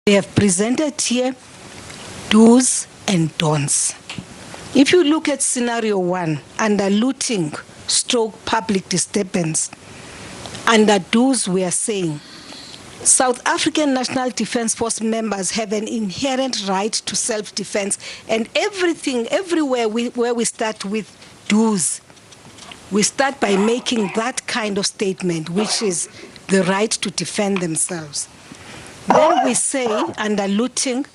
They have presented here do's and don'ts. If you look at scenario 1, under looting, stroke public disturbance, under do's we are saying, South African National Defence Force members have an inherent right to self-defense, and everywhere where we start with do's, we start by making that kind of statement, which is the right to defend themselves. Then we say, under looting,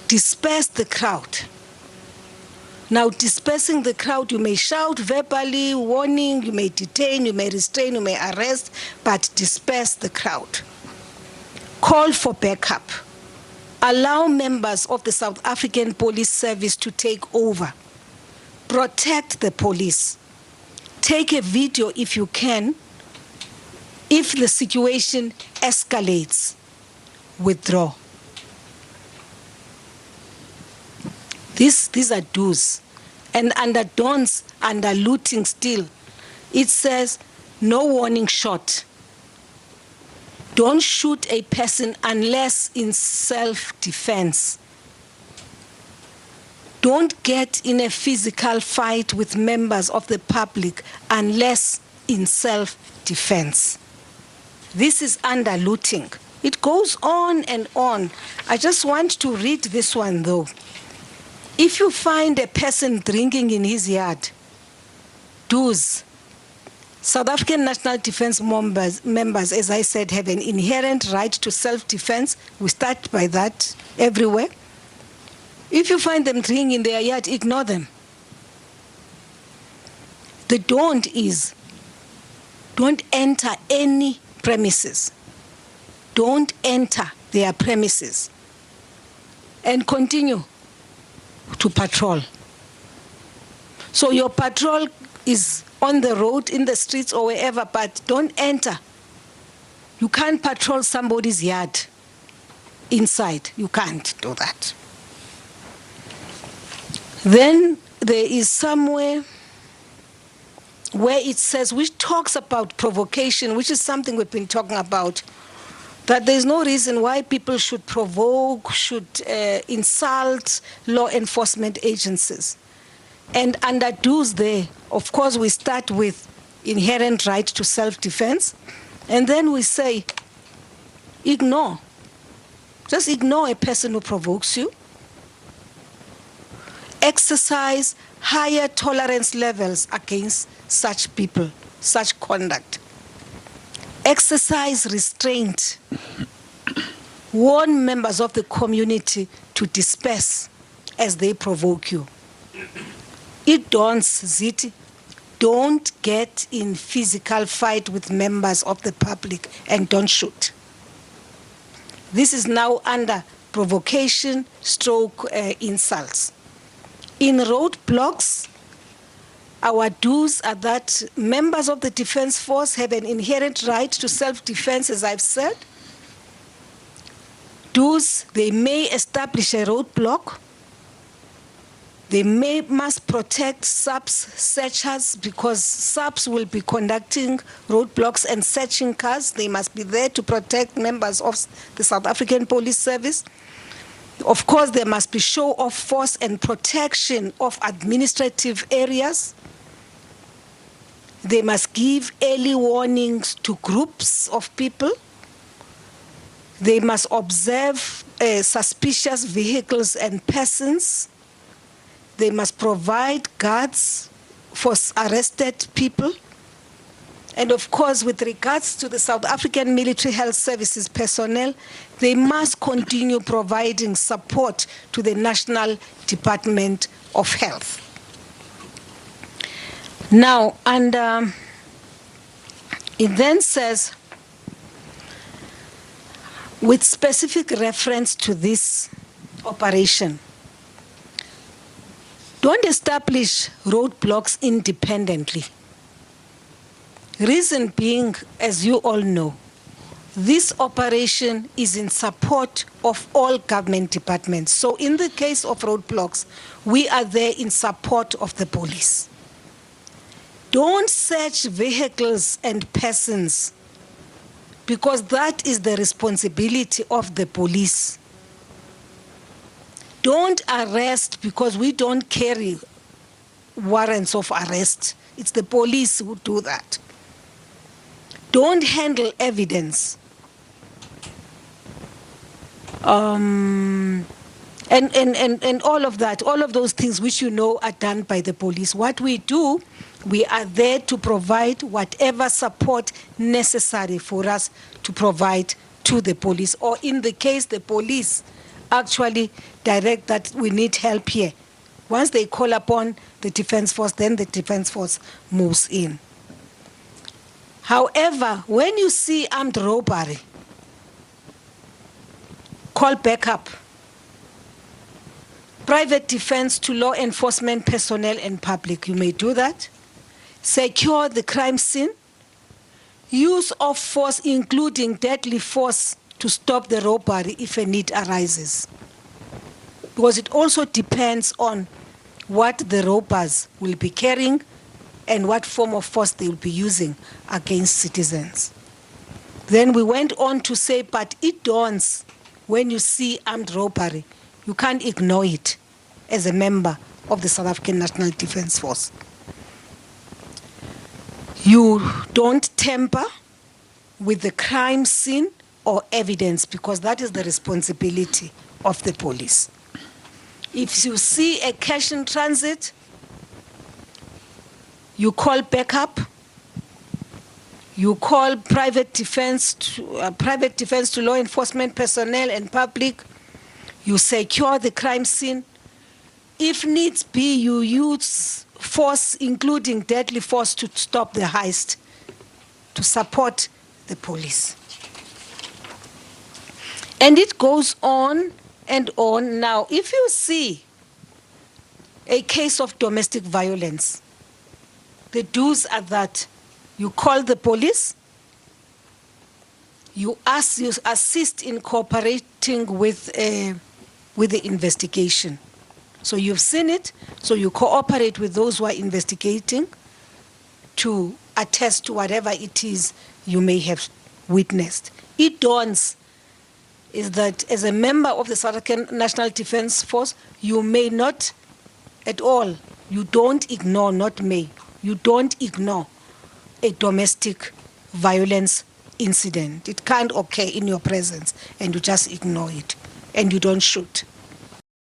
disperse the crowd. Now, dispersing the crowd, you may shout verbally, warning, you may detain, you may restrain, you may arrest, but disperse the crowd. Call for backup. Allow members of the South African Police Service to take over. Protect the police. Take a video if you can. If the situation escalates, withdraw. These are do's. And under don'ts, under looting still, it says no warning shot. Don't shoot a person unless in self-defense. Don't get in a physical fight with members of the public unless in self-defense. This is under looting. It goes on and on. I just want to read this one though. If you find a person drinking in his yard, do's. South African National Defence members, as I said, have an inherent right to self-defense. We start by that everywhere. If you find them drinking in their yard, ignore them. The don't is, don't enter any premises. Don't enter their premises. And continue to patrol. So your patrol is on the road, in the streets or wherever, but don't enter. You can't patrol somebody's yard inside. You can't do that. Then there is somewhere where it says, which talks about provocation, which is something we've been talking about, that there's no reason why people should provoke, should insult law enforcement agencies. And under do's there, of course, we start with inherent right to self-defense, and then we say, ignore. Just ignore a person who provokes you. Exercise higher tolerance levels against such people, such conduct. Exercise restraint. Warn members of the community to disperse as they provoke you. It don'ts, Ziti. Don't get in physical fight with members of the public and don't shoot. This is now under provocation, stroke, insults. In roadblocks, our do's are that members of the Defence Force have an inherent right to self-defense, as I've said. Do's, they may establish a roadblock. They must protect SABS searchers because SABS will be conducting roadblocks and searching cars. They must be there to protect members of the South African Police Service. Of course, there must be show of force and protection of administrative areas. They must give early warnings to groups of people. They must observe suspicious vehicles and persons. They must provide guards for arrested people. And of course, with regards to the South African Military Health Services personnel, they must continue providing support to the National Department of Health. Now, and it then says, with specific reference to this operation, don't establish roadblocks independently. Reason being, as you all know, this operation is in support of all government departments. So in the case of roadblocks, we are there in support of the police. Don't search vehicles and persons because that is the responsibility of the police. Don't arrest because we don't carry warrants of arrest. It's the police who do that. Don't handle evidence. And all of that, all of those things which you know are done by the police. What we do, we are there to provide whatever support necessary for us to provide to the police. Or in the case the police actually direct that we need help here. Once they call upon the Defence Force, then the Defence Force moves in. However, when you see armed robbery, call backup. Private defense to law enforcement personnel and public, you may do that. Secure the crime scene. Use of force, including deadly force, to stop the robbery if a need arises. Because it also depends on what the robbers will be carrying and what form of force they will be using against citizens. Then we went on to say, but it dawns when you see armed robbery, you can't ignore it as a member of the South African National Defence Force. You don't tamper with the crime scene or evidence because that is the responsibility of the police. If you see a cash in transit, you call backup, you call private defense to law enforcement personnel and public, you secure the crime scene. If needs be, you use force, including deadly force, to stop the heist, to support the police. And it goes on and on. Now, if you see a case of domestic violence, the do's are that you call the police, you assist in cooperating with the investigation. So you've seen it, so you cooperate with those who are investigating to attest to whatever it is you may have witnessed. It dawns is that as a member of the South African National Defence Force, you may not at all, you don't ignore, not may, you don't ignore a domestic violence incident. It can't occur in your presence and you just ignore it and you don't shoot.